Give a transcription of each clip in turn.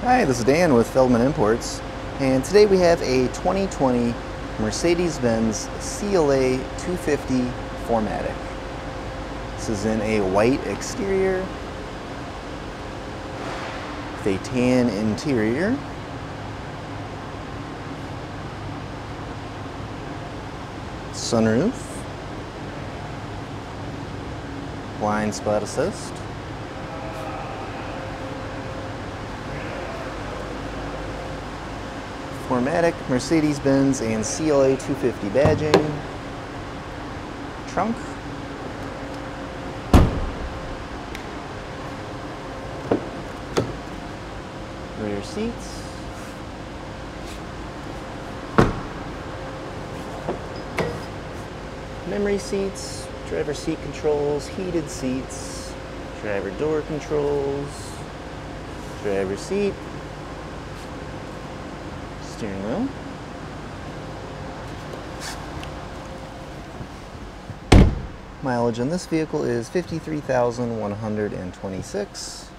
Hi, this is Dan with Feldmann Imports, and today we have a 2020 Mercedes-Benz CLA 250 4MATIC. This is in a white exterior with a tan interior. Sunroof, blind spot assist, 4MATIC, Mercedes-Benz, and CLA 250 badging, trunk, rear seats, memory seats, driver seat controls, heated seats, driver door controls, driver seat, steering wheel, mileage on this vehicle is 53,126,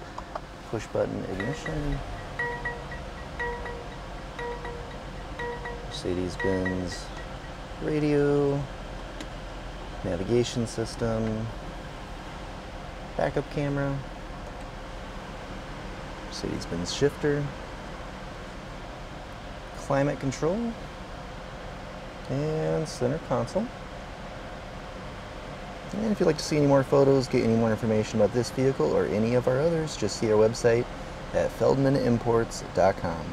push button ignition, Mercedes-Benz radio, navigation system, backup camera, Mercedes-Benz shifter, climate control, and center console. And if you'd like to see any more photos, get any more information about this vehicle or any of our others, just see our website at feldmannimports.com.